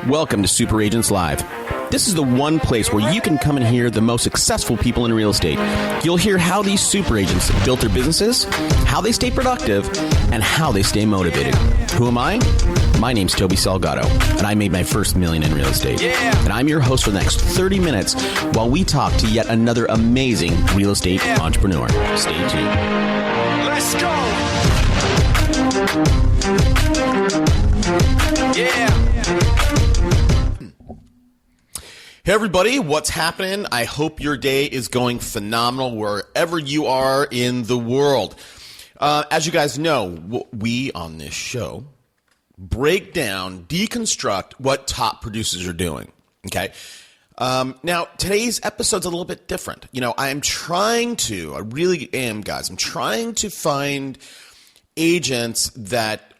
Welcome to Super Agents Live. This is the one place where you can come and hear the most successful people in real estate. You'll hear how these super agents built their businesses, how they stay productive, and how they stay motivated. Who am I? My name's Toby Salgado, and I made my first million in real estate. And I'm your host for the next 30 minutes while we talk to yet another amazing real estate entrepreneur. Stay tuned. Let's go! Yeah! Hey everybody, what's happening? I hope your day is going phenomenal wherever you are in the world. As you guys know, we on this show break down, deconstruct what top producers are doing. Okay. Now today's episode's a little bit different. You know, I really am, guys. I'm trying to find agents that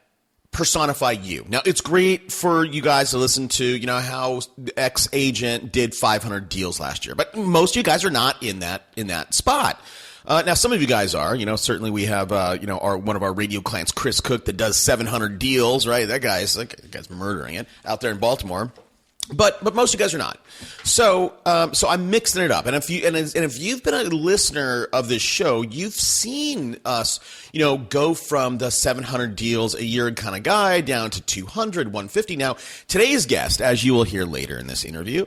personify you. Now, it's great for you guys to listen to, you know, how X agent did 500 deals last year, but most of you guys are not in that spot. Now, some of you guys are. You know, certainly we have, one of our radio clients, Chris Cook, that does 700 deals, right? That guy's murdering it out there in Baltimore. But most of you guys are not. So I'm mixing it up. And if you've been a listener of this show, you've seen us, you know, go from the 700 deals a year kind of guy down to 200, 150. Now, today's guest, as you will hear later in this interview,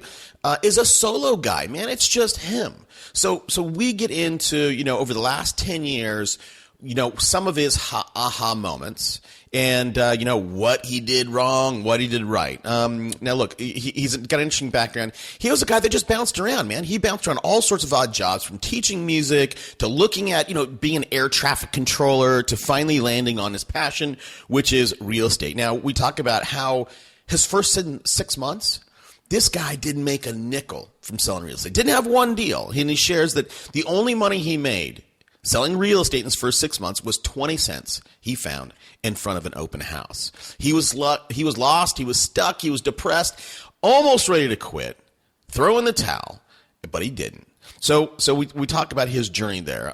is a solo guy, man. It's just him. So we get into, you know, over the last 10 years, you know, some of his aha moments and, you know, what he did wrong, what he did right. Now, look, he's got an interesting background. He was a guy that just bounced around, man. He bounced around all sorts of odd jobs, from teaching music to looking at, you know, being an air traffic controller to finally landing on his passion, which is real estate. Now, we talk about how his first 6 months, this guy didn't make a nickel from selling real estate. Didn't have one deal. And he shares that the only money he made selling real estate in his first 6 months was 20 cents he found in front of an open house. He was lost, he was stuck, he was depressed, almost ready to quit, throw in the towel, but he didn't. So we talked about his journey there.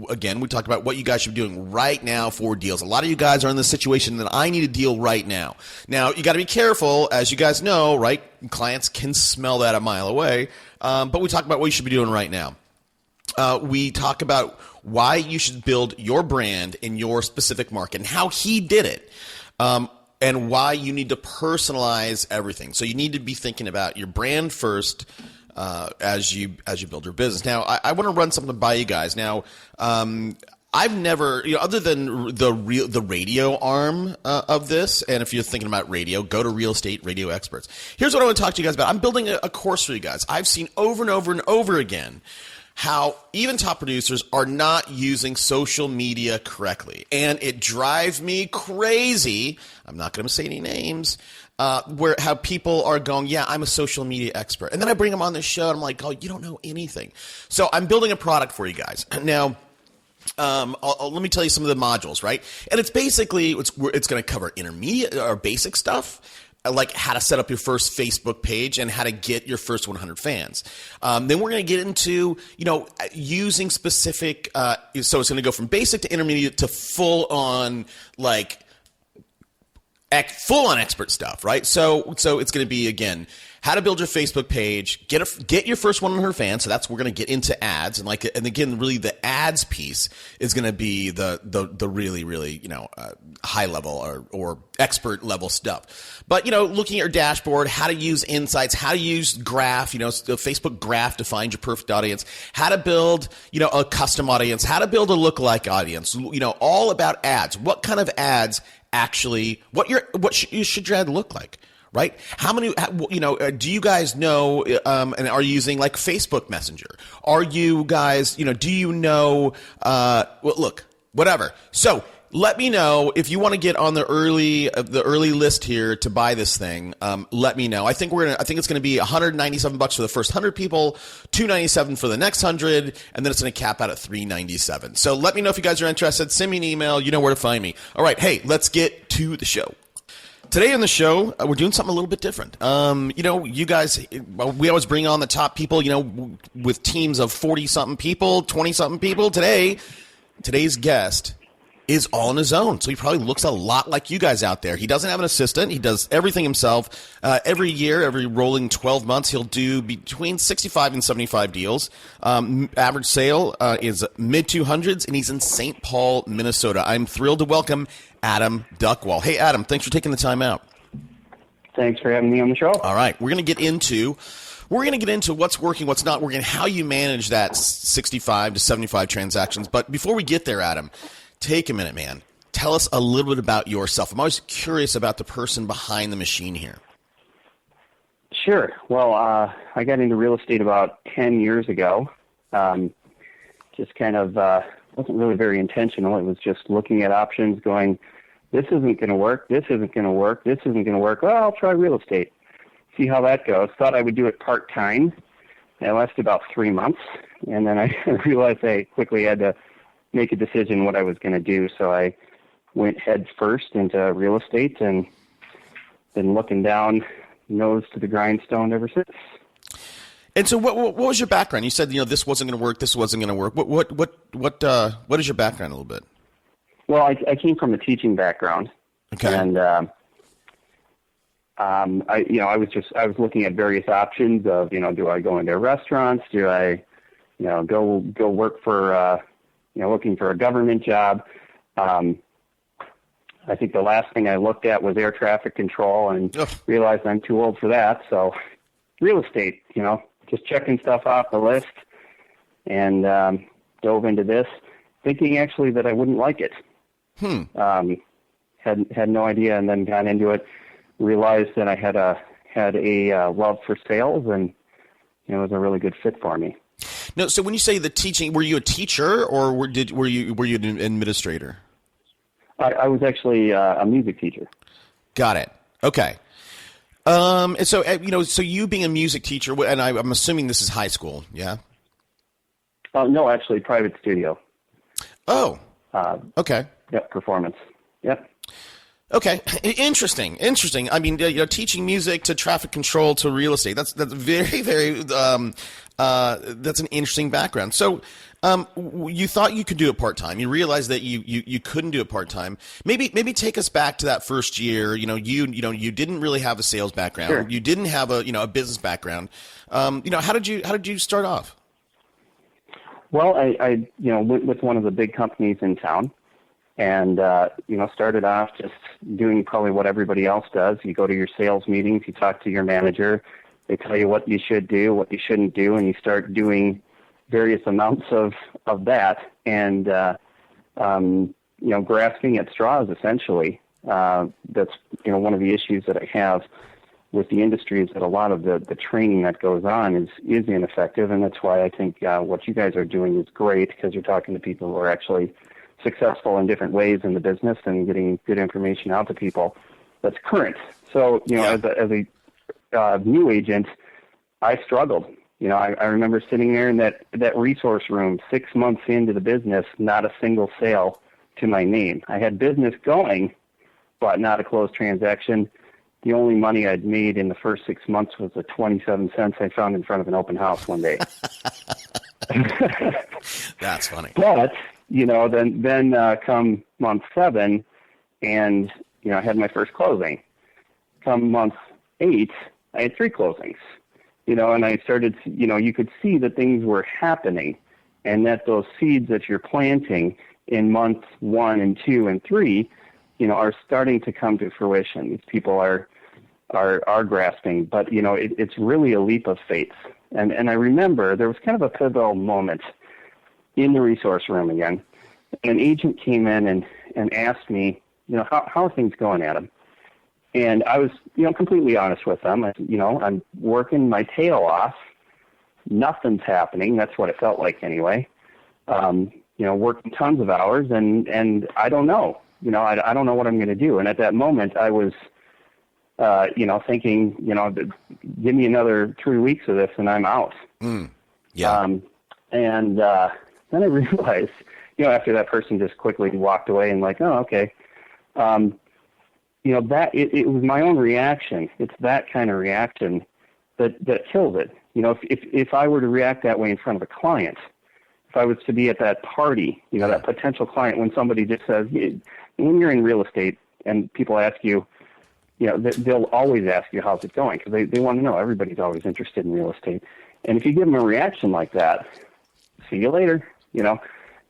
Again, we talked about what you guys should be doing right now for deals. A lot of you guys are in the situation that I need a deal right now. Now, you got to be careful, as you guys know, right? Clients can smell that a mile away. But we talk about what you should be doing right now. We talk about why you should build your brand in your specific market and how he did it, and why you need to personalize everything. So you need to be thinking about your brand first as you build your business. Now, I want to run something by you guys. Now, I've never, you know, other than the radio arm of this, and if you're thinking about radio, go to Real Estate Radio Experts. Here's what I want to talk to you guys about. I'm building a course for you guys. I've seen over and over and over again how even top producers are not using social media correctly. And it drives me crazy. I'm not going to say any names, how people are going, yeah, I'm a social media expert. And then I bring them on the show and I'm like, oh, you don't know anything. So I'm building a product for you guys. Now, let me tell you some of the modules, right? And it's basically, it's going to cover intermediate or basic stuff, like how to set up your first Facebook page and how to get your first 100 fans. Then we're going to get into, you know, using specific, so it's going to go from basic to intermediate to full on expert stuff, right? So it's going to be, again, how to build your Facebook page, get your first 100 fans. So we're going to get into ads, and again, really the ads piece is going to be the really, really, you know, high level or expert level stuff. But, you know, looking at your dashboard, how to use insights, how to use graph, you know, the Facebook graph to find your perfect audience, how to build, you know, a custom audience, how to build a lookalike audience, you know, all about ads. What kind of ads actually, should your ad look like? Right? How many, you know, do you guys know, and are you using like Facebook Messenger? Are you guys, you know, do you know, well, look, whatever. So let me know if you want to get on the early list here to buy this thing. Let me know. I think it's going to be $197 for the first 100 people, $297 for the next 100, and then it's going to cap out at $397. So let me know if you guys are interested. Send me an email. You know where to find me. All right. Hey, let's get to the show. Today on the show, we're doing something a little bit different. You know, you guys, we always bring on the top people, you know, with teams of 40-something people, 20-something people. Today's guest is all on his own. So he probably looks a lot like you guys out there. He doesn't have an assistant. He does everything himself. Every year, every rolling 12 months, he'll do between 65 and 75 deals. Average sale is mid-200s, and he's in St. Paul, Minnesota. I'm thrilled to welcome Adam Duckwall. Hey, Adam, thanks for taking the time out. Thanks for having me on the show. All right, we're going to get into what's working, what's not working, how you manage that 65 to 75 transactions. But before we get there, Adam, take a minute, man. Tell us a little bit about yourself. I'm always curious about the person behind the machine here. Sure. Well, I got into real estate about 10 years ago. Just kind of wasn't really very intentional. It was just looking at options going, this isn't going to work, this isn't going to work, this isn't going to work. Well, I'll try real estate, see how that goes. Thought I would do it part-time. It lasted about 3 months, and then I realized I quickly had to make a decision what I was going to do. So I went head first into real estate and been looking down, nose to the grindstone ever since. And so, what was your background? You said this wasn't going to work. This wasn't going to work. What is your background a little bit? Well, I came from a teaching background. Okay. And I was looking at various options of do I go into restaurants? Do I go work for looking for a government job? I think the last thing I looked at was air traffic control and realized I'm too old for that. So real estate, just checking stuff off the list, and dove into this, thinking actually that I wouldn't like it. Had no idea, and then got into it, realized that I had a love for sales, and it was a really good fit for me. No, so when you say the teaching, were you a teacher or were you an administrator? I was actually a music teacher. Got it. Okay. And so so you being a music teacher, and I'm assuming this is high school, yeah? No, actually, private studio. Oh. Okay. Yep, performance. Yep. Okay, interesting. I mean, teaching music to traffic control to real estate. That's very, very. That's an interesting background. So, you thought you could do it part time. You realized that you couldn't do it part time. Maybe take us back to that first year. You didn't really have a sales background. Sure. You didn't have a business background. How did you start off? Well, I went with one of the big companies in town. And, started off just doing probably what everybody else does. You go to your sales meetings, you talk to your manager, they tell you what you should do, what you shouldn't do, and you start doing various amounts of that and, grasping at straws, essentially. That's, one of the issues that I have with the industry is that a lot of the training that goes on is ineffective, and that's why I think what you guys are doing is great, because you're talking to people who are actually successful in different ways in the business and getting good information out to people that's current. So, as a new agent, I struggled. I remember sitting there in that resource room 6 months into the business, not a single sale to my name. I had business going, but not a closed transaction. The only money I'd made in the first 6 months was the 27 cents I found in front of an open house one day. That's funny. But then come month 7, and I had my first closing. Come month 8, I had 3 closings. And I started, you could see that things were happening, and that those seeds that you're planting in months 1 and 2 and 3, are starting to come to fruition. These people are grasping, but it's really a leap of faith. And I remember there was kind of a pivotal moment in the resource room again. An agent came in and asked me, how are things going, Adam? And I was, completely honest with them. I'm working my tail off. Nothing's happening. That's what it felt like anyway. Working tons of hours, and I don't know. I don't know what I'm going to do. And at that moment, I was, thinking, give me another 3 weeks of this, and I'm out. Yeah. And then I realized, after that person just quickly walked away and like, oh, okay. That it was my own reaction. It's that kind of reaction that kills it. If I were to react that way in front of a client, I was to be at that party, that potential client, when somebody just says, when you're in real estate and people ask you, they'll always ask you, how's it going? Because they want to know. Everybody's always interested in real estate. And if you give them a reaction like that, see you later,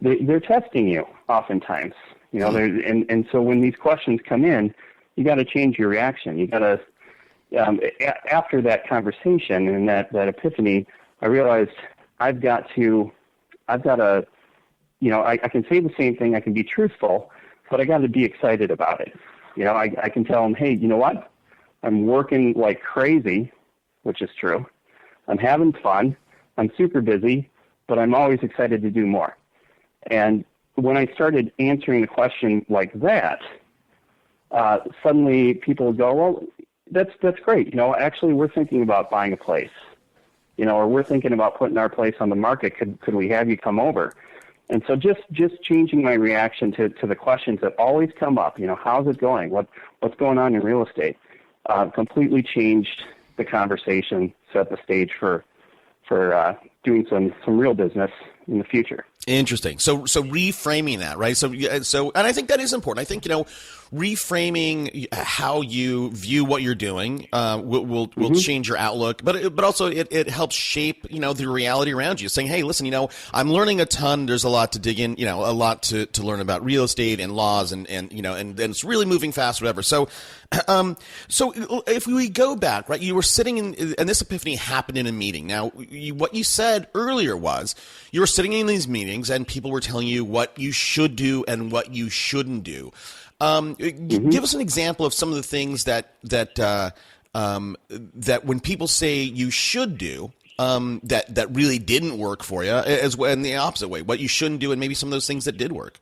they're testing you oftentimes, and so when these questions come in, you got to change your reaction. You got to, after that conversation and that epiphany, I realized I've got to, I can say the same thing. I can be truthful, but I got to be excited about it. I can tell them, hey, you know what? I'm working like crazy, which is true. I'm having fun. I'm super busy, but I'm always excited to do more. And when I started answering the question like that, suddenly people would go, well, that's great. Actually, we're thinking about buying a place, or we're thinking about putting our place on the market. Could we have you come over? And so just changing my reaction to the questions that always come up, how's it going? What's going on in real estate? Completely changed the conversation, set the stage for doing some real business in the future. Interesting. So reframing that, right? So, and I think that is important. I think, reframing how you view what you're doing, will change your outlook, but also it helps shape, the reality around you, saying, hey, listen, I'm learning a ton. There's a lot to dig in, a lot to learn about real estate and laws and it's really moving fast, whatever. So if we go back, right, you were sitting and this epiphany happened in a meeting. Now, what you said earlier was you were sitting in these meetings and people were telling you what you should do and what you shouldn't do. Give us an example of some of the things that when people say you should do, that really didn't work for you, as well, in the opposite way, what you shouldn't do, and maybe some of those things that did work.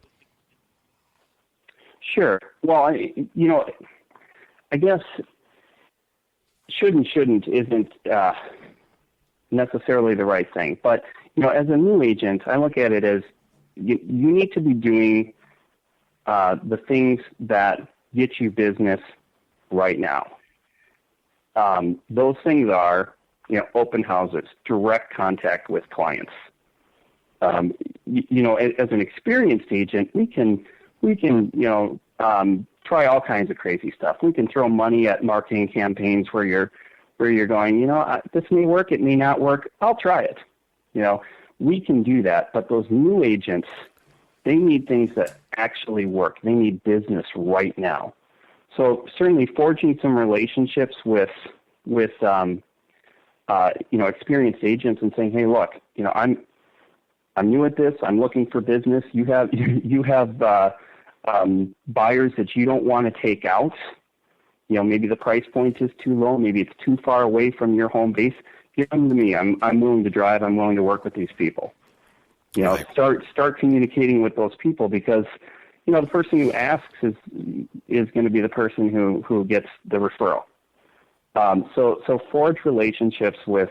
Sure. Well, I guess should and shouldn't isn't necessarily the right thing. But, as a new agent, I look at it as you need to be doing the things that get you business right now. Those things are, open houses, direct contact with clients. As an experienced agent, we can try all kinds of crazy stuff. We can throw money at marketing campaigns where you're going, this may work, it may not work. I'll try it. We can do that. But those new agents, they need things that actually work. They need business right now. So certainly forging some relationships with experienced agents and saying, hey, look, I'm new at this. I'm looking for business. You have buyers that you don't want to take out. Maybe the price point is too low. Maybe it's too far away from your home base. Give them to me. I'm willing to drive. I'm willing to work with these people. Right. Start communicating with those people, because the person who asks is going to be the person who gets the referral. So forge relationships with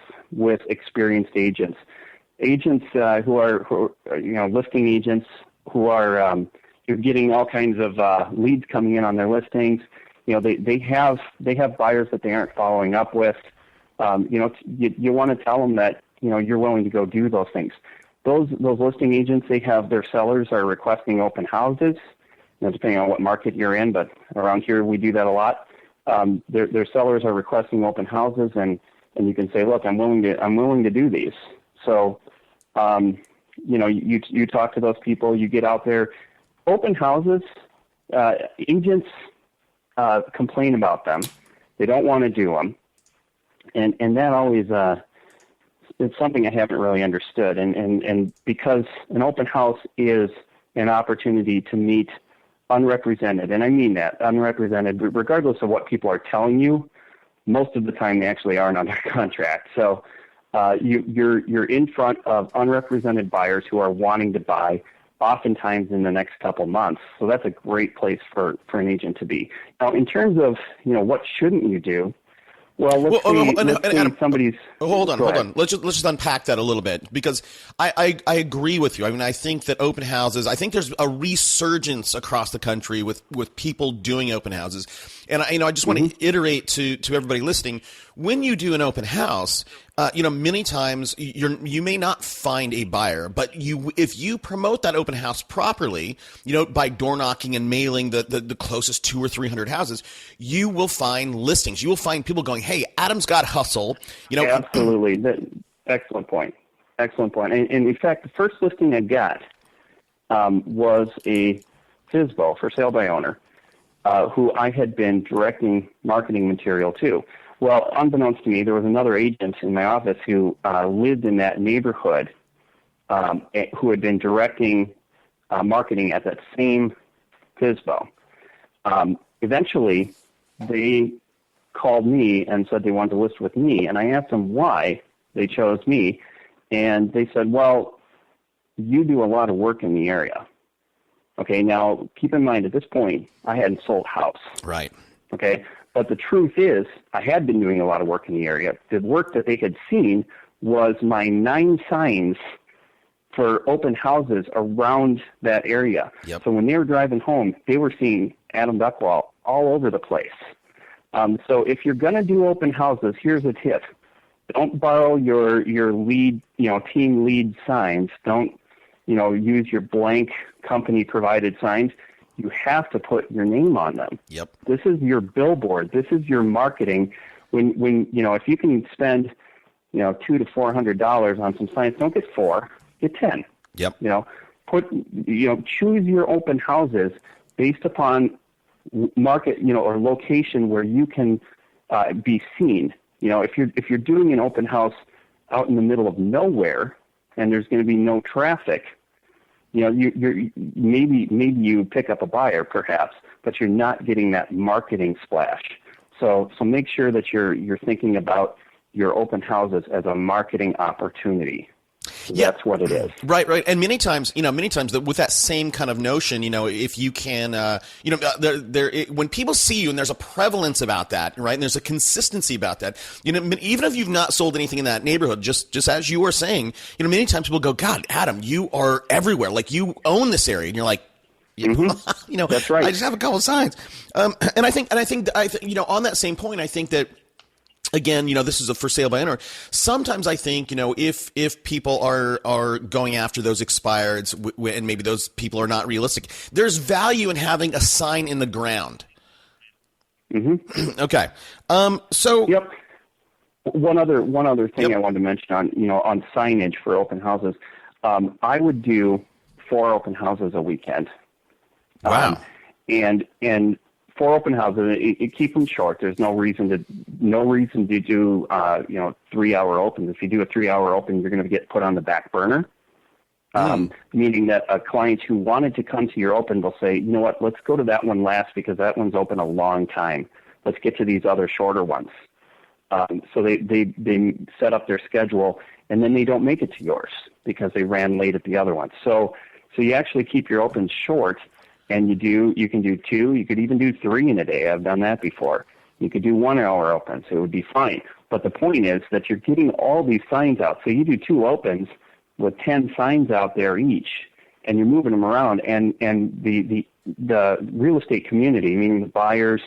experienced agents who are listing agents who are you're getting all kinds of leads coming in on their listings. They have buyers that they aren't following up with. You want to tell them that you're willing to go do those things. Those listing agents, their sellers are requesting open houses, depending on what market you're in, but around here we do that a lot. Their sellers are requesting open houses, and you can say, look, I'm willing to do these. So, you talk to those people, you get out there. Open houses, agents complain about them. They don't want to do them, and that always it's something I haven't really understood. And because an open house is an opportunity to meet unrepresented, and I mean that, unrepresented, regardless of what people are telling you, most of the time they actually aren't under contract. So you're in front of unrepresented buyers who are wanting to buy, oftentimes in the next couple months. So that's a great place for an agent to be. Now, in terms of what shouldn't you do? Well, let's say somebody's. Hold on. Let's just unpack that a little bit, because I agree with you. I mean, I think that open houses. I think there's a resurgence across the country with people doing open houses, and I just want to iterate to everybody listening. When you do an open house, Many times you may not find a buyer, but if you promote that open house properly, by door knocking and mailing the closest 200 or 300 houses, you will find listings. You will find people going, "Hey, Adam's got hustle." Absolutely. Excellent point. Excellent point. And in fact, the first listing I got was a FSBO, for sale by owner, who I had been directing marketing material to. Well, unbeknownst to me, there was another agent in my office who lived in that neighborhood who had been directing marketing at that same FSBO. Eventually, they called me and said they wanted to list with me, and I asked them why they chose me, and they said, well, you do a lot of work in the area. Okay, now keep in mind at this point, I hadn't sold a house. Right. Okay. But the truth is, I had been doing a lot of work in the area. The work that they had seen was my 9 signs for open houses around that area. Yep. So when they were driving home, they were seeing Adam Duckwall all over the place. So if you're going to do open houses, here's a tip. Don't borrow your lead, team lead signs. Don't, use your blank company-provided signs. You have to put your name on them. Yep. This is your billboard. This is your marketing. When if you can spend, $200 to $400 on some signs, don't get 4, get 10. Yep. Choose your open houses based upon market, or location where you can be seen. If you're doing an open house out in the middle of nowhere and there's going to be no traffic, you're maybe you pick up a buyer perhaps, but you're not getting that marketing splash. So make sure that you're thinking about your open houses as a marketing opportunity. That's what it is. Right. And many times with that same kind of notion, if you can, when people see you and there's a prevalence about that, right? And there's a consistency about that, even if you've not sold anything in that neighborhood, just as you were saying, many times people go, God, Adam, you are everywhere. Like you own this area. And you're like, That's right. I just have a couple of signs. And I think, on that same point, I think that, again, this is a for sale by owner. Sometimes I think, if people are going after those expireds and maybe those people are not realistic, there's value in having a sign in the ground. Mm-hmm. Okay. So. Yep. One other thing Yep. I wanted to mention on signage for open houses. I would do 4 open houses a weekend. Wow. And 4 open houses, it keep them short. There's no reason to do 3-hour opens. If you do a 3-hour open, you're going to get put on the back burner. Meaning that a client who wanted to come to your open will say, you know what, let's go to that one last because that one's open a long time. Let's get to these other shorter ones. So they set up their schedule and then they don't make it to yours because they ran late at the other one. So you actually keep your opens short. And you can do 2, you could even do 3 in a day. I've done that before. You could do 1-hour opens. It would be fine. But the point is that you're getting all these signs out. So you do 2 opens with 10 signs out there each, and you're moving them around. And the real estate community, meaning the buyers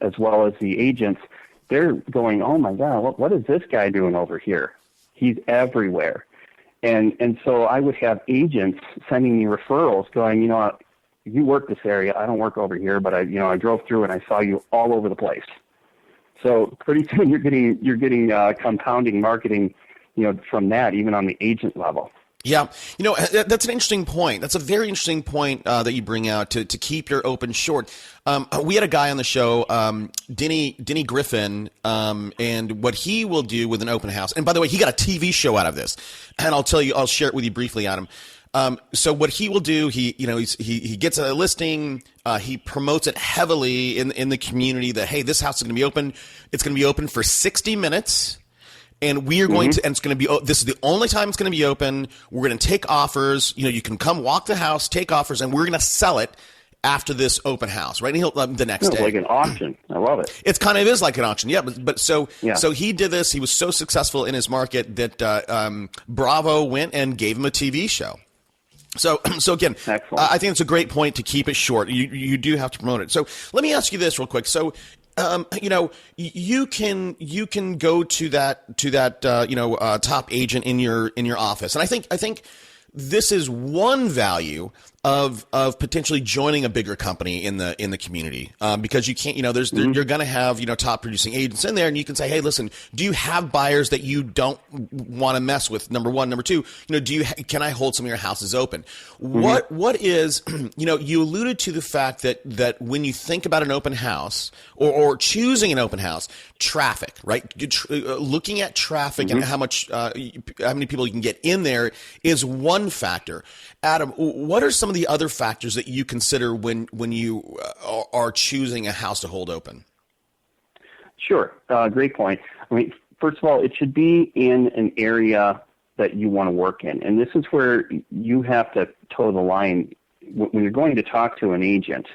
as well as the agents, they're going, oh, my God, what is this guy doing over here? He's everywhere. And so I would have agents sending me referrals going, you work this area. I don't work over here, but I drove through and I saw you all over the place. So pretty soon you're getting compounding marketing, from that, even on the agent level. Yeah. That's an interesting point. That's a very interesting point that you bring out to keep your open short. We had a guy on the show, Denny Griffin, and what he will do with an open house. And by the way, he got a TV show out of this, and I'll share it with you briefly, Adam. So what he will do, he gets a listing, he promotes it heavily in the community that, hey, this house is going to be open. It's going to be open for 60 minutes. And we are going to, and it's going to be, this is the only time it's going to be open. We're going to take offers. You can come walk the house, take offers, and we're going to sell it after this open house, right? And he'll, the next day. It's like an auction. I love it. It kind of is like an auction. Yeah. So he did this. He was so successful in his market that, Bravo went and gave him a TV show. So again, Excellent. I think it's a great point to keep it short. You do have to promote it. So let me ask you this real quick. So, you can go to that top agent in your office, and I think this is one value of potentially joining a bigger company in the community, because you can't, you're going to have, top producing agents in there, and you can say, hey, listen, do you have buyers that you don't want to mess with? Number one. Number two, can I hold some of your houses open? What is, you alluded to the fact that when you think about an open house or choosing an open house, traffic, right? Looking at traffic and how many people you can get in there is one factor. Adam, what are some of the other factors that you consider when you are choosing a house to hold open? Sure. Great point. I mean, first of all, it should be in an area that you want to work in. And this is where you have to toe the line when you're going to talk to an agent.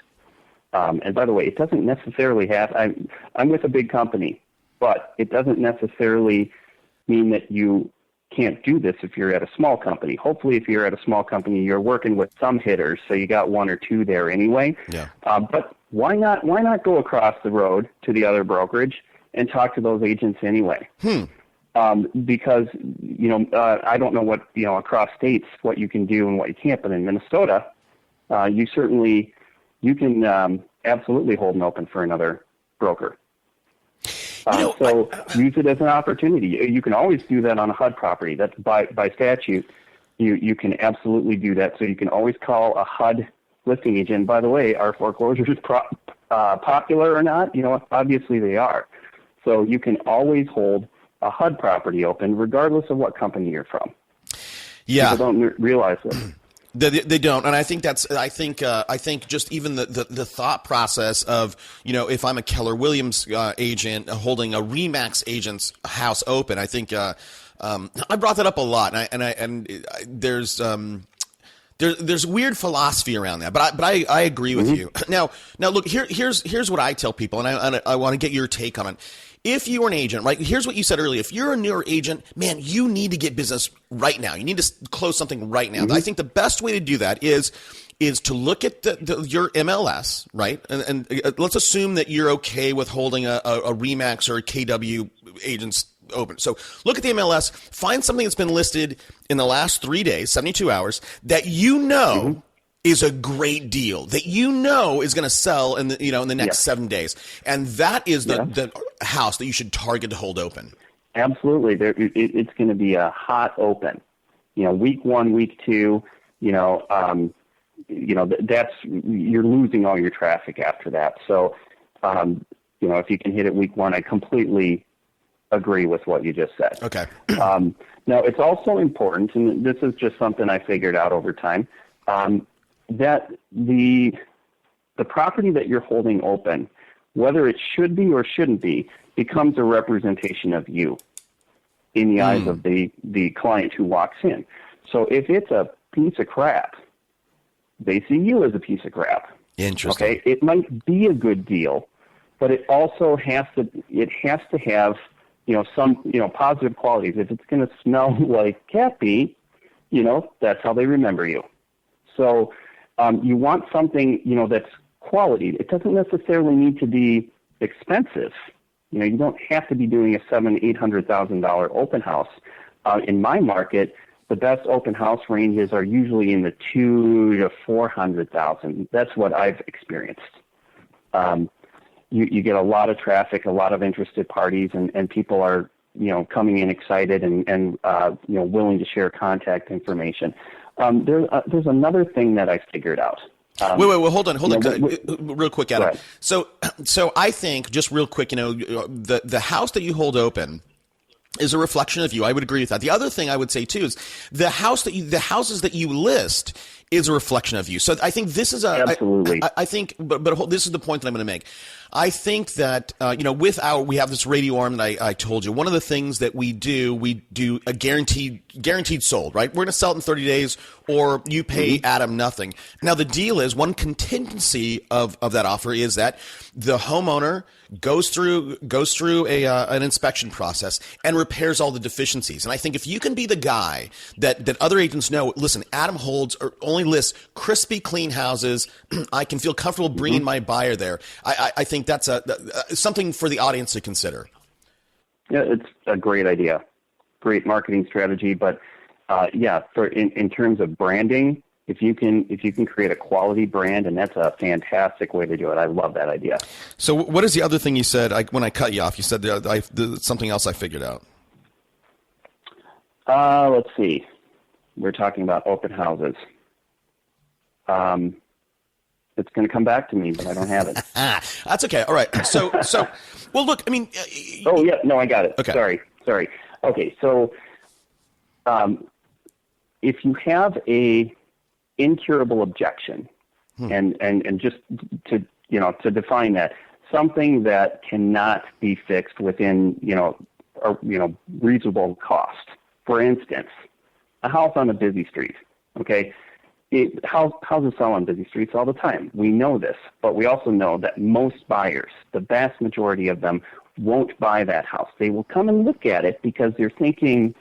And by the way, it doesn't necessarily have, I'm with a big company, but it doesn't necessarily mean that you can't do this if you're at a small company. Hopefully, if you're at a small company, you're working with some hitters, so you got one or two there anyway. Yeah. But why not go across the road to the other brokerage and talk to those agents anyway? Because I don't know what across states what you can do and what you can't, but in Minnesota, you can absolutely hold an open for another broker. Use it as an opportunity. You can always do that on a HUD property. That's by statute. You can absolutely do that. So you can always call a HUD listing agent. By the way, are foreclosures popular or not? Obviously they are. So you can always hold a HUD property open regardless of what company you're from. Yeah. People don't realize that. They don't, and I think just even the thought process of if I'm a Keller Williams agent holding a Remax agent's house open, I think I brought that up a lot, and there's weird philosophy around that, but I agree with you. Now look, here's what I tell people, and I want to get your take on it. If you are an agent, right, here's what you said earlier. If you're a newer agent, man, you need to get business right now. You need to close something right now. I think the best way to do that is to look at your MLS, right? And let's assume that you're okay with holding a Remax or a KW agents open. So look at the MLS, find something that's been listed in the last 3 days, 72 hours, that is a great deal, that is going to sell in the next 7 days, and that is the house that you should target to hold open. Absolutely, it's going to be a hot open. Week 1, week 2. That's you're losing all your traffic after that. So, if you can hit it week 1, I completely agree with what you just said. Okay. Now, it's also important, and this is just something I figured out over time. That the property that you're holding open, whether it should be or shouldn't be, becomes a representation of you in the eyes of the client who walks in. So if it's a piece of crap, they see you as a piece of crap. Interesting. Okay, it might be a good deal, but it also has to have some positive qualities. If it's going to smell like cat pee, that's how they remember you. So you want something, that's quality. It doesn't necessarily need to be expensive. You don't have to be doing a $700,000-$800,000 open house. In my market, the best open house ranges are usually in the $200,000 to $400,000. That's what I've experienced. You get a lot of traffic, a lot of interested parties, and people are coming in excited and willing to share contact information. There's another thing that I figured out. Wait, hold on, real quick, Adam. So I think just real quick, the house that you hold open is a reflection of you. I would agree with that. The other thing I would say too is the houses that you list is a reflection of you. So I think this is absolutely. I think, but this is the point that I'm going to make. I think that we have this radio arm that I told you. One of the things that we do a guaranteed sold, right? We're going to sell it in 30 days or you pay Adam nothing. Now, the deal is one contingency of that offer is that the homeowner goes through an inspection process and repairs all the deficiencies. And I think if you can be the guy that other agents know, listen, Adam holds or only lists crispy, clean houses. I can feel comfortable bringing my buyer there. I think that's something for the audience to consider. Yeah, it's a great idea. Great marketing strategy, but in terms of branding, if you can create a quality brand, and that's a fantastic way to do it. I love that idea. So, what is the other thing you said when I cut you off? You said something else I figured out. Let's see. We're talking about open houses. It's going to come back to me, but I don't have it. That's okay. All right. So, well, look. I mean. Oh yeah, no, I got it. Okay. Sorry. Okay, so if you have a incurable objection, and just to define that, something that cannot be fixed within reasonable cost. For instance, a house on a busy street. Okay, houses sell on busy streets all the time. We know this, but we also know that most buyers, the vast majority of them, won't buy that house. They will come and look at it because they're thinking,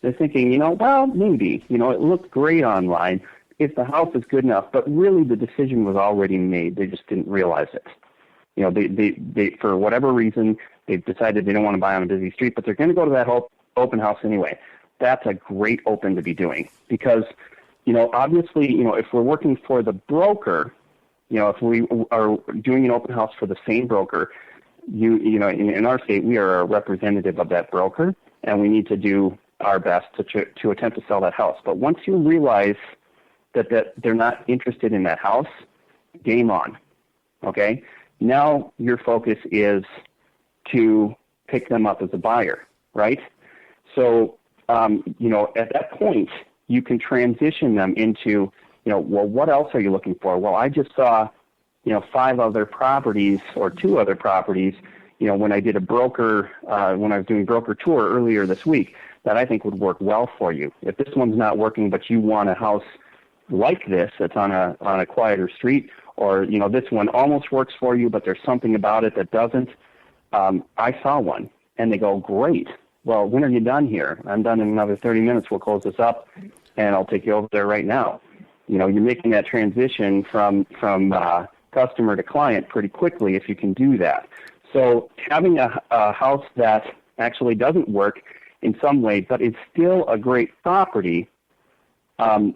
well, maybe, it looks great online if the house is good enough, but really the decision was already made. They just didn't realize it. They for whatever reason, they've decided they don't want to buy on a busy street, but they're going to go to that open house anyway. That's a great open to be doing because, obviously, if we're working for the broker, if we are doing an open house for the same broker, in our state, we are a representative of that broker, and we need to do our best to attempt to sell that house. But once you realize that they're not interested in that house, game on. Okay? Now your focus is to pick them up as a buyer, right? So, at that point, you can transition them into, well, what else are you looking for? Well, I just saw 5 other properties or 2 other properties, when I did when I was doing broker tour earlier this week, that I think would work well for you. If this one's not working, but you want a house like this that's on a quieter street, or, this one almost works for you, but there's something about it that doesn't, I saw one. And they go, great. Well, when are you done here? I'm done in another 30 minutes. We'll close this up, and I'll take you over there right now. You're making that transition from customer to client pretty quickly if you can do that. So having a house that actually doesn't work in some way, but is still a great property,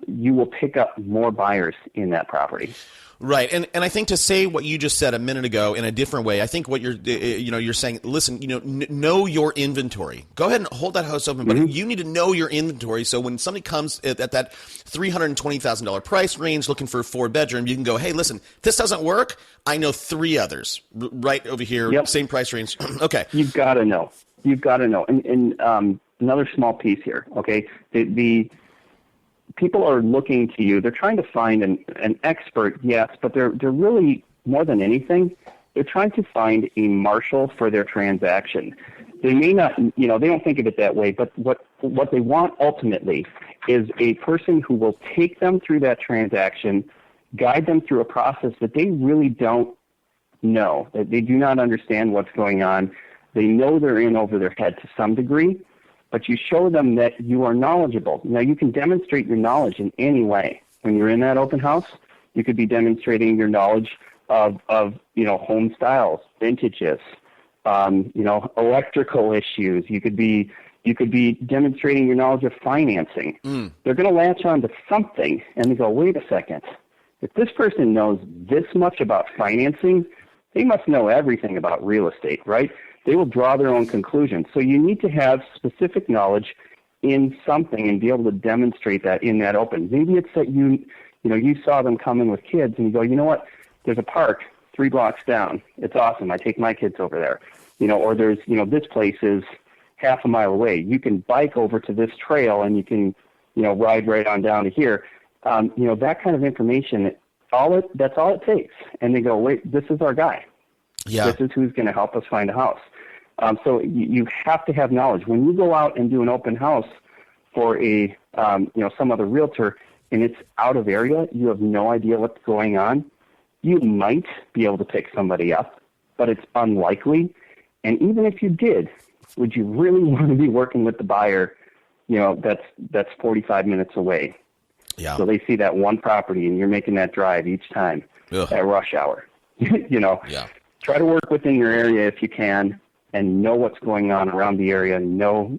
you will pick up more buyers in that property. Right, and I think to say what you just said a minute ago in a different way, I think what you're saying. Listen, know your inventory. Go ahead and hold that house open, but you need to know your inventory. So when somebody comes at that $320,000 price range looking for a 4-bedroom, you can go, hey, listen, this doesn't work. I know 3 others right over here, same price range. Okay, you've got to know. And another small piece here. Okay, the people are looking to you. They're trying to find an expert, yes, but they're really, more than anything, they're trying to find a marshal for their transaction. They may not, they don't think of it that way, but what they want ultimately is a person who will take them through that transaction, guide them through a process that they really don't know, that they do not understand what's going on. They know they're in over their head to some degree, but you show them that you are knowledgeable. Now, you can demonstrate your knowledge in any way. When you're in that open house, you could be demonstrating your knowledge of home styles, vintages, electrical issues. You could be demonstrating your knowledge of financing. They're going to latch on to something, and they go, wait a second. If this person knows this much about financing, they must know everything about real estate, right? They will draw their own conclusions. So you need to have specific knowledge in something and be able to demonstrate that in that open. Maybe it's that you saw them come in with kids and you go, you know what, there's a park 3 blocks down. It's awesome. I take my kids over there. Or there's, this place is half a mile away. You can bike over to this trail and you can, ride right on down to here. That kind of information, that's all it takes. And they go, wait, this is our guy. Yeah. This is who's going to help us find a house. So you have to have knowledge. When you go out and do an open house for some other realtor, and it's out of area, you have no idea what's going on, you might be able to pick somebody up, but it's unlikely. And even if you did, would you really want to be working with the buyer, that's 45 minutes away? Yeah. So they see that one property and you're making that drive each time at rush hour. Yeah. Try to work within your area if you can and know what's going on around the area, know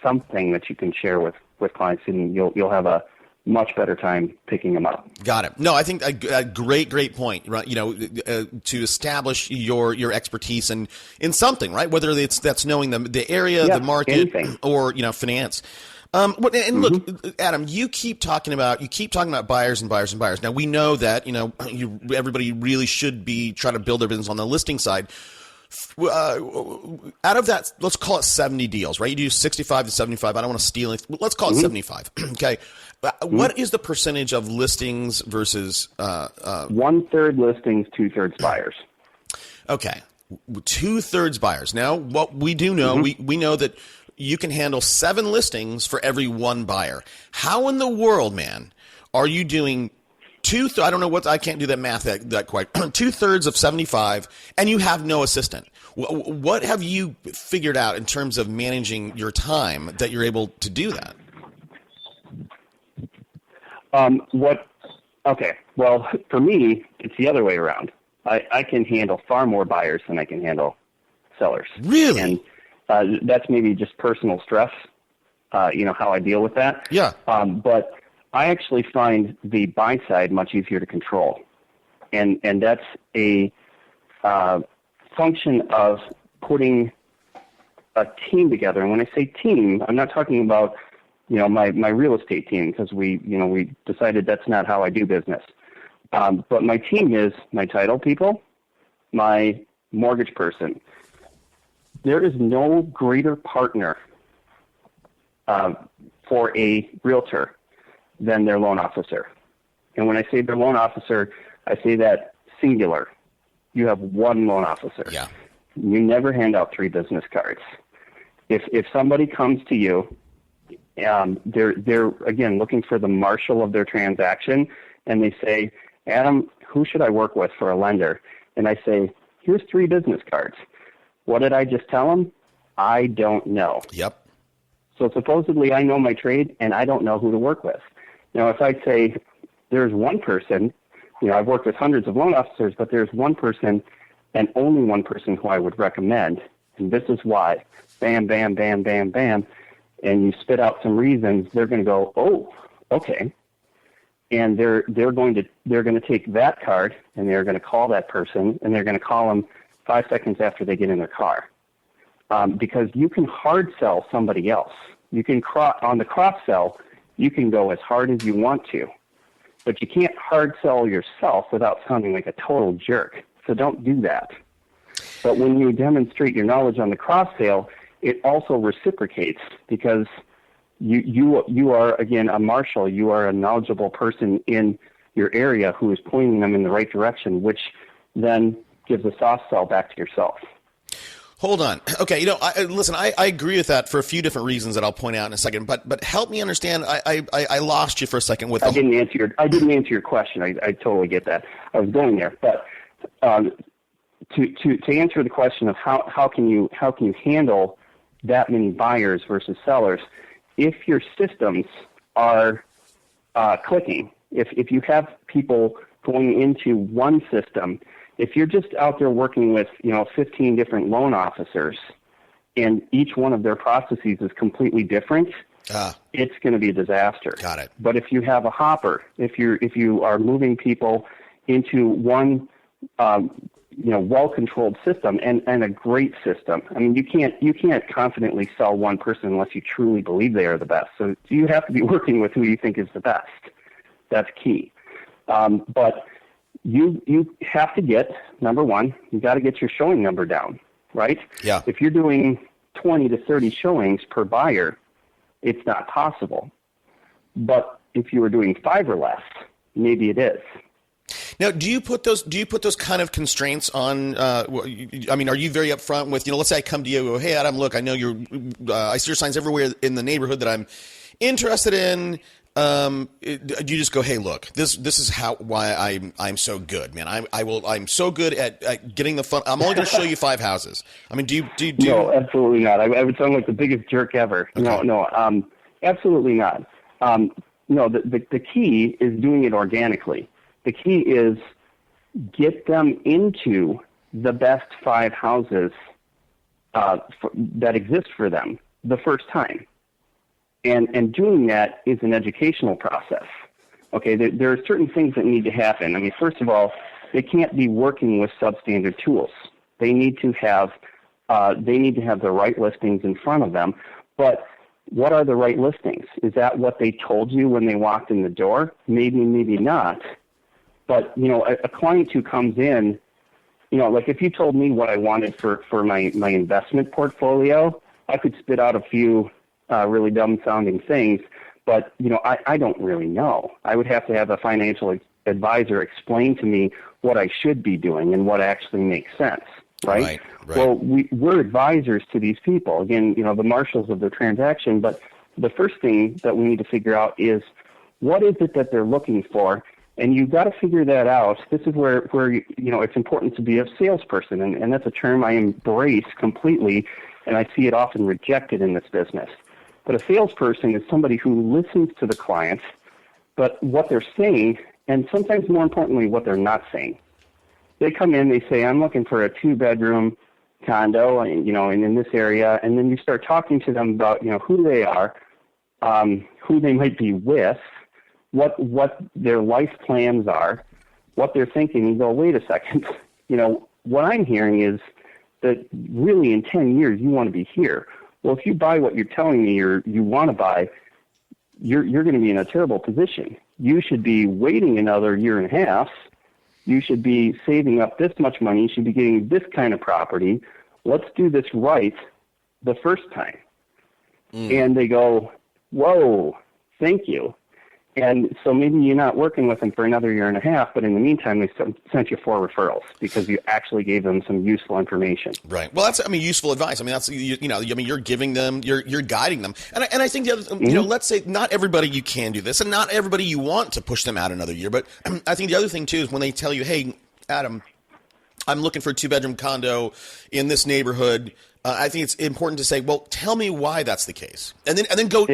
something that you can share with clients, and you'll have a much better time picking them up. Got it. No, I think a great point, right? To establish your expertise in something, right? Whether that's knowing the area, the market, anything. Or, look, Adam, you keep talking about buyers and buyers and buyers. Now we know that, everybody really should be trying to build their business on the listing side. Out of that, let's call it 70 deals, right? You do 65 to 75. I don't want to steal anything. Let's call it 75. Okay. What is the percentage of listings versus 1/3 listings, 2/3 buyers? Okay. 2/3 buyers. Now, what we do know, we know that you can handle 7 listings for every 1 buyer. How in the world, man, are you doing I don't know I can't do that math that quite. 2/3 of 75, and you have no assistant. What have you figured out in terms of managing your time that you're able to do that? Okay. Well, for me, it's the other way around. I can handle far more buyers than I can handle sellers. Really? And that's maybe just personal stress, how I deal with that. Yeah. But I actually find the buy side much easier to control. And that's a function of putting a team together. And when I say team, I'm not talking about, my real estate team, because we decided that's not how I do business. But my team is my title people, my mortgage person. There is no greater partner for a realtor than their loan officer. And when I say their loan officer, I say that singular. You have one loan officer. Yeah. You never hand out 3 business cards. If somebody comes to you, they're again looking for the marshal of their transaction, and they say, Adam, who should I work with for a lender? And I say, here's 3 business cards. What did I just tell them? I don't know. Yep. So supposedly I know my trade, and I don't know who to work with. Now, if I say there's one person, I've worked with hundreds of loan officers, but there's one person and only one person who I would recommend, and this is why. Bam, bam, bam, bam, bam. And you spit out some reasons, they're going to go, oh, okay. And they're going to take that card, and they're going to call that person, and they're going to call them 5 seconds after they get in their car. Because you can hard sell somebody else. You can on the cross sell, you can go as hard as you want to, but you can't hard sell yourself without sounding like a total jerk. So don't do that. But when you demonstrate your knowledge on the cross sale, it also reciprocates, because you are, again, a marshal. You are a knowledgeable person in your area who is pointing them in the right direction, which then gives a soft sell back to yourself. Hold on. Okay, listen, I agree with that for a few different reasons that I'll point out in a second. But help me understand. I lost you for a second with. I didn't answer your question. I totally get that. I was going there, but to answer the question of how can you handle that many buyers versus sellers, if your systems are clicking, if you have people going into one system. If you're just out there working with, 15 different loan officers, and each one of their processes is completely different, it's going to be a disaster. Got it. But if you have a hopper, if you are moving people into one, well-controlled system and a great system, I mean, you can't confidently sell one person unless you truly believe they are the best. So you have to be working with who you think is the best. That's key. But you have to get, number one, you got to get your showing number down, right? Yeah. If you're doing 20 to 30 showings per buyer, it's not possible. But if you were doing 5 or less, maybe it is. Now, do you put those kind of constraints on? Are you very upfront with, let's say I come to you and go, hey, Adam, look, I know I see your signs everywhere in the neighborhood that I'm interested in. Do you just go, hey, look, this is why I'm so good, man. I'm so good at getting the fun. I'm only going to show you 5 houses. I mean, do you? No, absolutely not. I would sound like the biggest jerk ever. Okay. No, absolutely not. No, the key is doing it organically. The key is get them into the best 5 houses that exist for them the first time. And doing that is an educational process. Okay, there are certain things that need to happen. I mean, first of all, they can't be working with substandard tools. They need to have the right listings in front of them. But what are the right listings? Is that what they told you when they walked in the door? Maybe, maybe not. But a client who comes in, like if you told me what I wanted for my investment portfolio, I could spit out a few really dumb-sounding things, but I don't really know. I would have to have a financial advisor explain to me what I should be doing and what actually makes sense, right? Well, we're advisors to these people. Again, the marshals of the transaction, but the first thing that we need to figure out is what is it that they're looking for, and you've got to figure that out. This is where it's important to be a salesperson, and that's a term I embrace completely, and I see it often rejected in this business. But a salesperson is somebody who listens to the client, but what they're saying, and sometimes more importantly, what they're not saying. They come in, they say, I'm looking for a 2-bedroom condo, and in this area, and then you start talking to them about, who they are, who they might be with, what their life plans are, what they're thinking. You go, wait a second, what I'm hearing is that really in 10 years you want to be here. Well, if you buy what you're telling me you want to buy, you're going to be in a terrible position. You should be waiting another year and a half. You should be saving up this much money. You should be getting this kind of property. Let's do this right the first time. And they go, whoa, thank you. And so maybe you're not working with them for another year and a half, but in the meantime, they sent you 4 referrals because you actually gave them some useful information. Right. Well, that's useful advice. I mean, that's you're giving them, you're guiding them, and I think the other, let's say not everybody you can do this, and not everybody you want to push them out another year. But I think the other thing too is when they tell you, hey, Adam, I'm looking for a 2-bedroom condo in this neighborhood. I think it's important to say, well, tell me why that's the case, and then go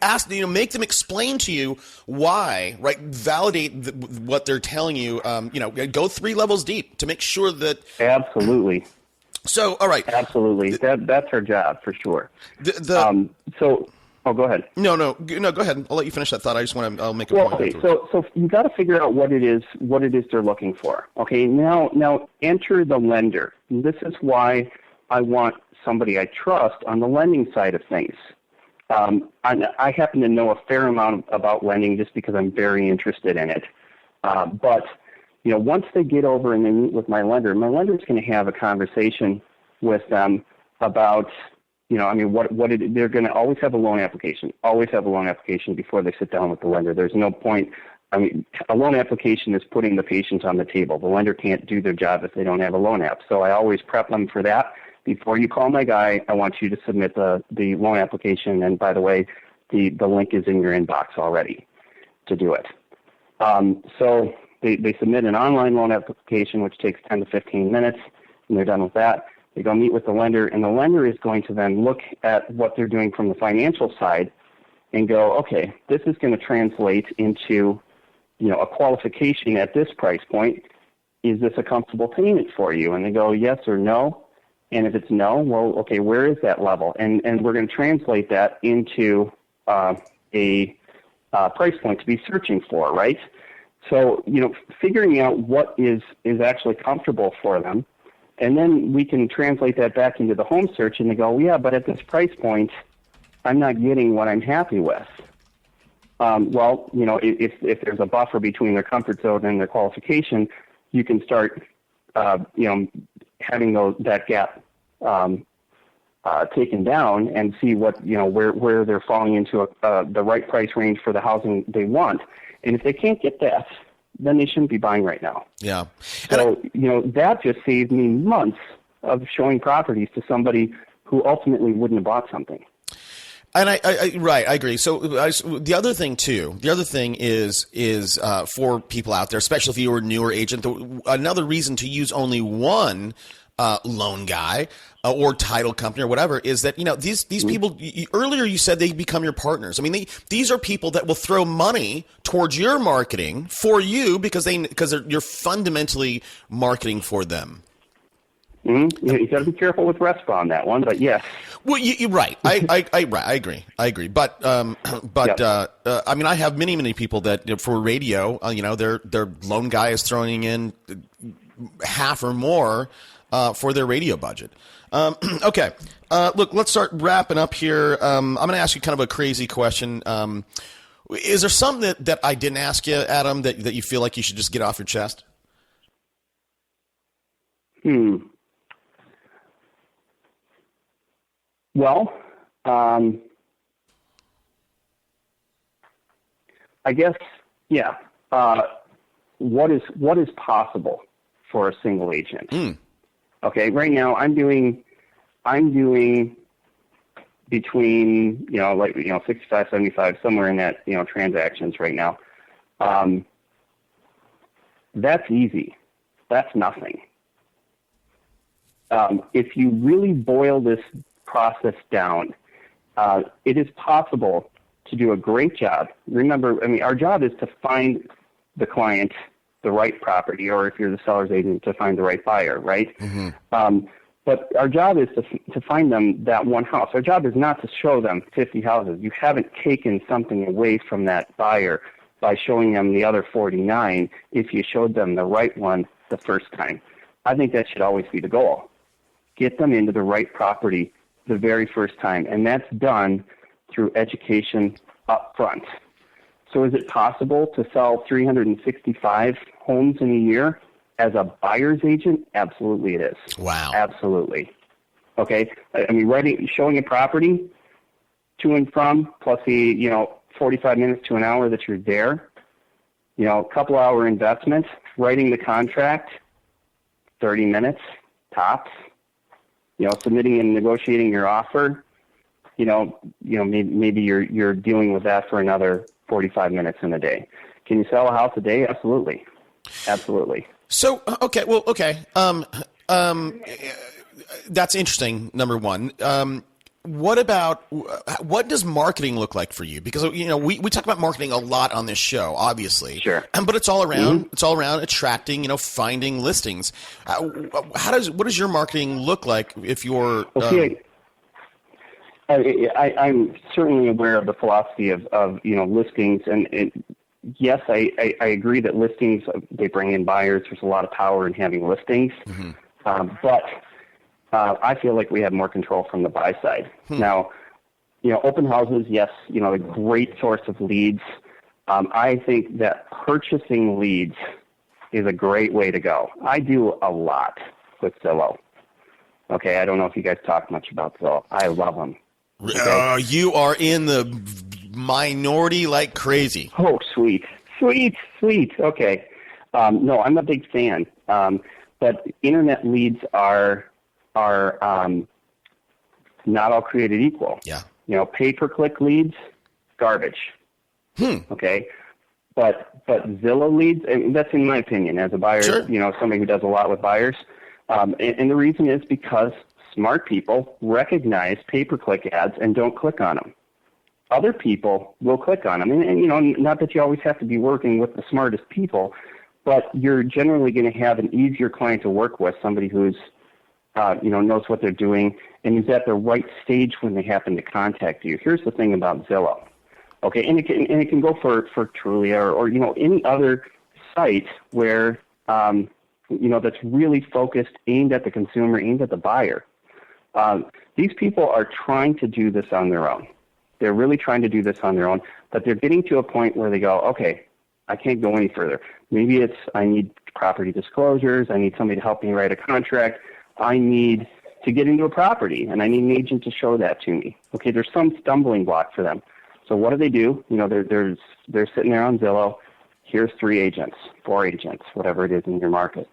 ask, make them explain to you why, right? Validate what they're telling you. Go 3 levels deep to make sure that absolutely. So, all right, absolutely, that's our job for sure. Go ahead. No, go ahead. I'll let you finish that thought. I'll make a point. Okay, so you got to figure out what it is they're looking for. Okay, now enter the lender. This is why I want somebody I trust on the lending side of things. I happen to know a fair amount about lending just because I'm very interested in it. But once they get over and they meet with my lender is going to have a conversation with them about, they're going to always have a loan application. Always have a loan application before they sit down with the lender. There's no point. A loan application is putting the patient on the table. The lender can't do their job if they don't have a loan app. So I always prep them for that. Before you call my guy, I want you to submit the loan application. And by the way, the link is in your inbox already to do it. So they submit an online loan application, which takes 10 to 15 minutes, and they're done with that. They go meet with the lender, and the lender is going to then look at what they're doing from the financial side and go, okay, this is going to translate into a qualification at this price point. Is this a comfortable payment for you? And they go yes or no. And if it's no, well, okay, where is that level? And we're going to translate that into a price point to be searching for, right? So, figuring out what is actually comfortable for them, and then we can translate that back into the home search, and they go, yeah, but at this price point, I'm not getting what I'm happy with. If there's a buffer between their comfort zone and their qualification, you can start, having that gap taken down and see what where they're falling into the right price range for the housing they want. And if they can't get that, then they shouldn't be buying right now. Yeah. So that just saved me months of showing properties to somebody who ultimately wouldn't have bought something. And I agree. So the other thing is for people out there, especially if you're a newer agent, another reason to use only one loan guy or title company or whatever is that, these people, earlier you said they become your partners. I mean, these are people that will throw money towards your marketing for you because you're fundamentally marketing for them. Mm-hmm. You got to be careful with RESPA on that one, but yes. Well, you're right. I agree. But I mean, I have many people that for radio, their loan guy is throwing in half or more for their radio budget. Okay. Look, let's start wrapping up here. I'm going to ask you kind of a crazy question. Is there something that I didn't ask you, Adam, that you feel like you should just get off your chest? Well, I guess, yeah. What is possible for a single agent? Okay, right now I'm doing between 65, 75, somewhere in that transactions right now. That's easy. That's nothing. If you really boil this process down, it is possible to do a great job. Remember, I mean, our job is to find the client the right property, or if you're the seller's agent, to find the right buyer, right? Mm-hmm. But our job is to find them that one house. Our job is not to show them 50 houses. You haven't taken something away from that buyer by showing them the other 49 if you showed them the right one the first time. I think that should always be the goal. Get them into the right property the very first time, and that's done through education up front. So is it possible to sell 365 homes in a year as a buyer's agent? Absolutely it is. Wow. Absolutely. Okay. I mean, showing a property to and from, plus the, 45 minutes to an hour that you're there, a couple hour investment, writing the contract, 30 minutes tops, submitting and negotiating your offer, maybe you're dealing with that for another 45 minutes in a day. Can you sell a house a day? Absolutely. Absolutely. So, okay. That's interesting. Number one. What does marketing look like for you? Because, we talk about marketing a lot on this show, obviously. Sure. But it's all around, It's all around attracting, finding listings. What does your marketing look like if you're, okay. I'm certainly aware of the philosophy of listings, and yes, I agree that listings, they bring in buyers. There's a lot of power in having listings, but I feel like we have more control from the buy side. Now, open houses, yes, a great source of leads. I think that purchasing leads is a great way to go. I do a lot with Zillow. Okay, I don't know if you guys talk much about Zillow. I love them. Okay? You are in the minority like crazy. Oh, sweet. Okay. No, I'm a big fan. But internet leads are not all created equal. Yeah. Pay-per-click leads, garbage. Okay. But Zillow leads, and that's in my opinion as a buyer, sure. Somebody who does a lot with buyers. And the reason is because smart people recognize pay-per-click ads and don't click on them. Other people will click on them. And not that you always have to be working with the smartest people, but you're generally going to have an easier client to work with, somebody who's, knows what they're doing and is at the right stage when they happen to contact you. Here's the thing about Zillow. Okay, and it can go for Trulia or any other site where, that's really focused, aimed at the consumer, aimed at the buyer. These people are trying to do this on their own. They're really trying to do this on their own, but they're getting to a point where they go, okay, I can't go any further. Maybe it's I need property disclosures. I need somebody to help me write a contract. I need to get into a property, and I need an agent to show that to me. Okay, there's some stumbling block for them. So what do? They're sitting there on Zillow. Here's 3 agents, 4 agents, whatever it is in your market.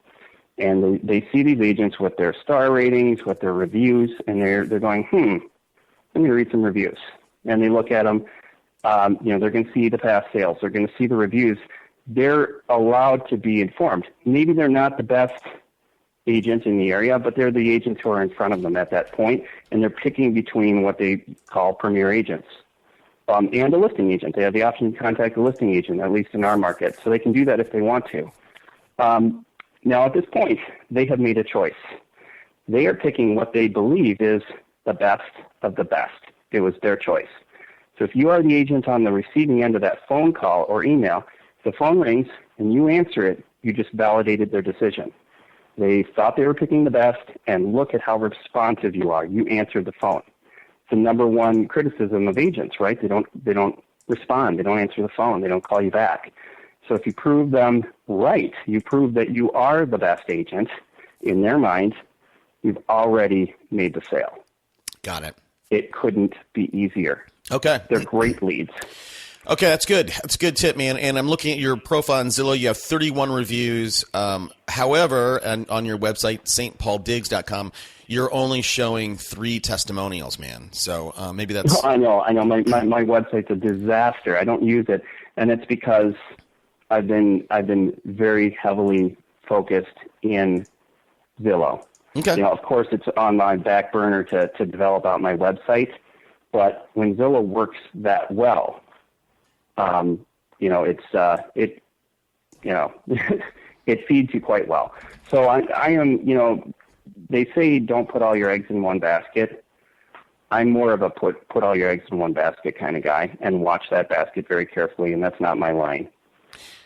And they see these agents with their star ratings, with their reviews, and they're going, let me read some reviews. and they look at them, they're going to see the past sales. They're going to see the reviews. They're allowed to be informed. Maybe they're not the best agent in the area, but they're the agents who are in front of them at that point, and they're picking between what they call premier agents and a listing agent. They have the option to contact a listing agent, at least in our market, so they can do that if they want to. Now, at this point, they have made a choice. They are picking what they believe is the best of the best. It was their choice. So if you are the agent on the receiving end of that phone call or email, the phone rings and you answer it, you just validated their decision. They thought they were picking the best, and look at how responsive you are. You answered the phone. It's the number one criticism of agents, right? They don't respond. They don't answer the phone. They don't call you back. So if you prove them right, you prove that you are the best agent in their mind, you've already made the sale. Got it. It couldn't be easier. Okay. They're great leads. Okay, that's good. That's a good tip, man. And I'm looking at your profile on Zillow. You have 31 reviews. However, and on your website, stpauldiggs.com, you're only showing 3 testimonials, man. So maybe that's... I know. My website's a disaster. I don't use it, and it's because I've been very heavily focused in Zillow. Okay. Of course, it's on my back burner to develop out my website, but when Zillow works that well, it feeds you quite well. So I am, they say don't put all your eggs in one basket. I'm more of a put all your eggs in one basket kind of guy, and watch that basket very carefully, and that's not my line.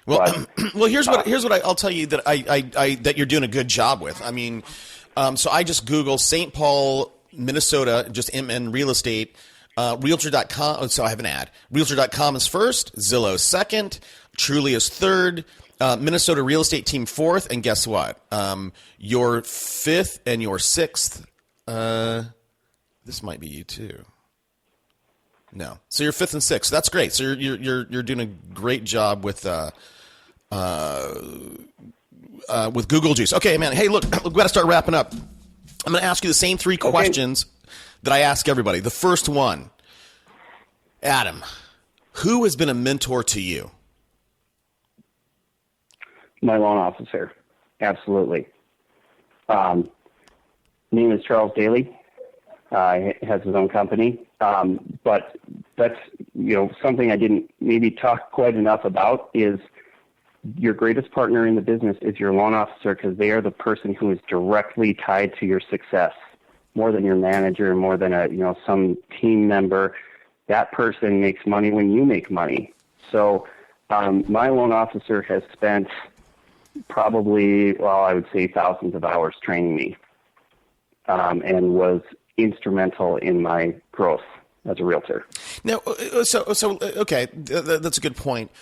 Well, here's what I'll tell you that that you're doing a good job with. I mean, so I just Googled St. Paul, Minnesota, just in real estate. Realtor.com, so I have an ad. Realtor.com is first, Zillow second, Truly is third, Minnesota Real Estate Team fourth, and guess what? Your fifth and your sixth, this might be you too. No, so you're fifth and sixth. That's great. So you're doing a great job with Google Juice. Okay, man. Hey, look, we've got to start wrapping up. I'm going to ask you the same 3 questions that I ask everybody. The first one, Adam, who has been a mentor to you? My loan officer, absolutely. Name is Charles Daly. He has his own company, but that's something I didn't maybe talk quite enough about. Is your greatest partner in the business is your loan officer, because they are the person who is directly tied to your success. More than your manager, more than some team member. That person makes money when you make money. So my loan officer has spent probably, I would say thousands of hours training me, and was instrumental in my growth as a realtor. Now, okay, that's a good point.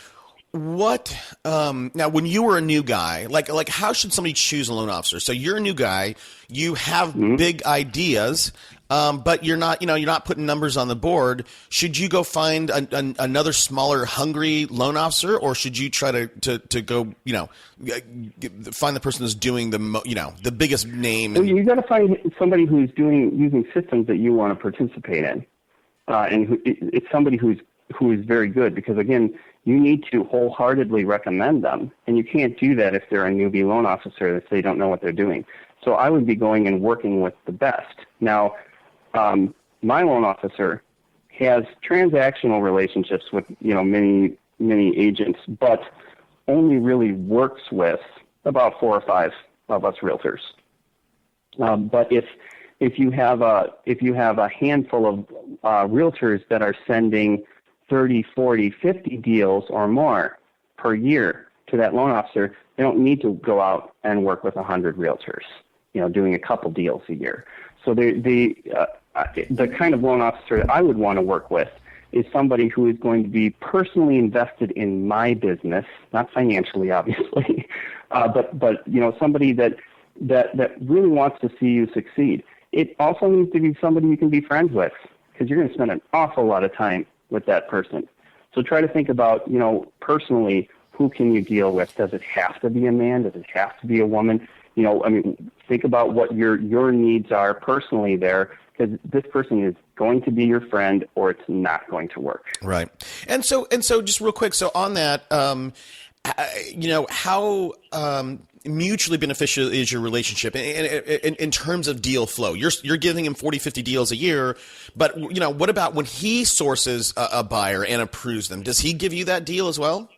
What now? When you were a new guy, like how should somebody choose a loan officer? So you're a new guy, you have big ideas, but you're not putting numbers on the board. Should you go find another smaller, hungry loan officer, or should you try to go find the person that's doing the biggest name? Well, you got to find somebody who's using systems that you want to participate in, and it's somebody who is very good, because again, you need to wholeheartedly recommend them, and you can't do that if they're a newbie loan officer, if they don't know what they're doing. So I would be going and working with the best. Now, my loan officer has transactional relationships with many agents, but only really works with about 4 or 5 of us realtors. But if you have a handful of realtors that are sending 30, 40, 50 deals or more per year to that loan officer, they don't need to go out and work with 100 realtors, doing a couple deals a year. So the kind of loan officer that I would want to work with is somebody who is going to be personally invested in my business, not financially, obviously, but somebody that really wants to see you succeed. It also needs to be somebody you can be friends with, because you're going to spend an awful lot of time with that person. So try to think about, personally, who can you deal with? Does it have to be a man? Does it have to be a woman? I mean, think about what your needs are personally there, because this person is going to be your friend or it's not going to work. Right. And so just real quick. So on that, how mutually beneficial is your relationship in terms of deal flow? You're giving him 40, 50 deals a year, but what about when he sources a buyer and approves them? Does he give you that deal as well?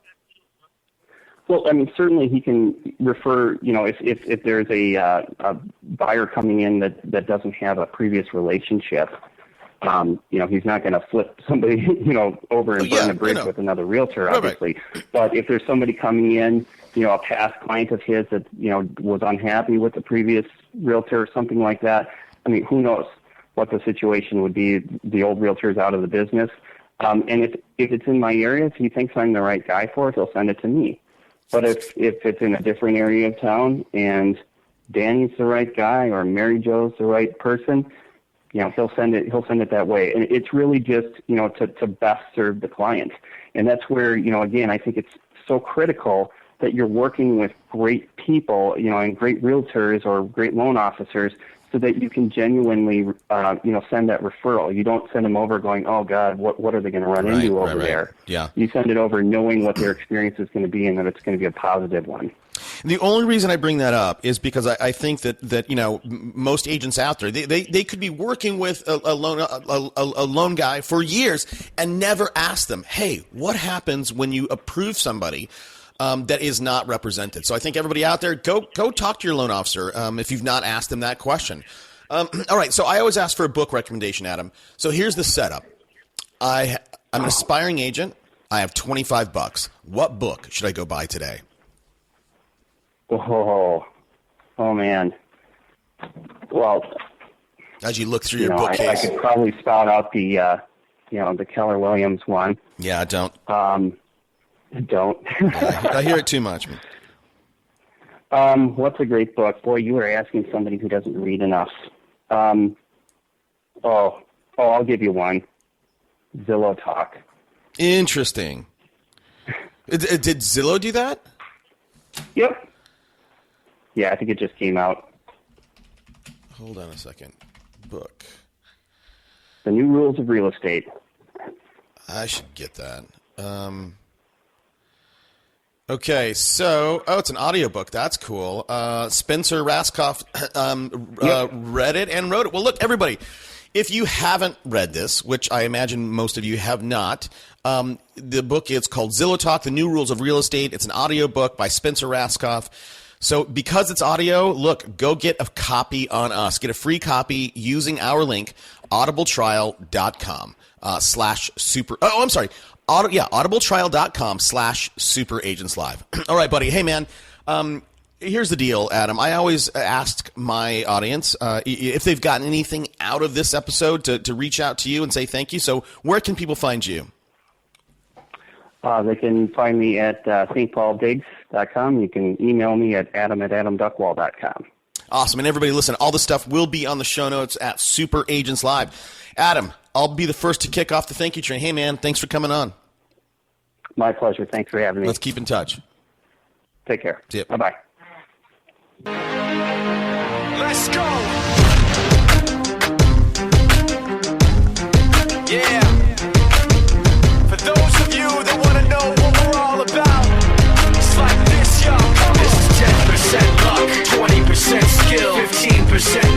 Well, I mean, certainly he can refer, if there's a buyer coming in that doesn't have a previous relationship, he's not going to flip somebody, over and burn a bridge with another realtor, obviously. Right. But if there's somebody coming in, a past client of his that, was unhappy with the previous realtor or something like that, I mean, who knows what the situation would be. The old realtor's out of the business. And if it's in my area, if he thinks I'm the right guy for it, he'll send it to me. But if it's in a different area of town and Danny's the right guy or Mary Jo's the right person, he'll send it that way. And it's really just, to best serve the client. And that's where, again, I think it's so critical that you're working with great people, and great realtors or great loan officers, so that you can genuinely, send that referral. You don't send them over going, oh, God, what are they going to run into over there? Yeah. You send it over knowing what their experience is going to be and that it's going to be a positive one. And the only reason I bring that up is because I think that most agents out there, they could be working with a loan guy for years and never ask them, hey, what happens when you approve somebody that is not represented? So I think everybody out there, go talk to your loan officer if you've not asked them that question. All right, so I always ask for a book recommendation, Adam. So here's the setup. I'm an aspiring agent. I have $25. What book should I go buy today? Oh man. Well, as you look through your bookcase, I could probably spout out the Keller Williams one. Yeah, don't. Don't. I hear it too much, man. What's a great book? Boy, you are asking somebody who doesn't read enough. I'll give you one. Zillow Talk. Interesting. Did Zillow do that? Yep. Yeah, I think it just came out. Hold on a second. Book. The New Rules of Real Estate. I should get that. Okay, so, it's an audiobook. That's cool. Spencer Raskoff read it and wrote it. Well, look, everybody, if you haven't read this, which I imagine most of you have not, the book is called Zillow Talk, The New Rules of Real Estate. It's an audiobook by Spencer Raskoff. So because it's audio, look, go get a copy on us. Get a free copy using our link, audibletrial.com /super. Oh, I'm sorry. audibletrial.com/superagentslive. All right, buddy. Hey, man. Here's the deal, Adam. I always ask my audience if they've gotten anything out of this episode to reach out to you and say thank you. So where can people find you? They can find me at stpauldiggs.com. You can email me at adam@adamduckwall.com. Awesome. And everybody, listen, all the stuff will be on the show notes at Super Agents Live. Adam, I'll be the first to kick off the thank you train. Hey, man, thanks for coming on. My pleasure. Thanks for having me. Let's keep in touch. Take care. See ya. Bye-bye. Let's go. Yeah. For those of you that want to know what we're all about, it's like this, yo. This is 10% luck, 20% skill, 15%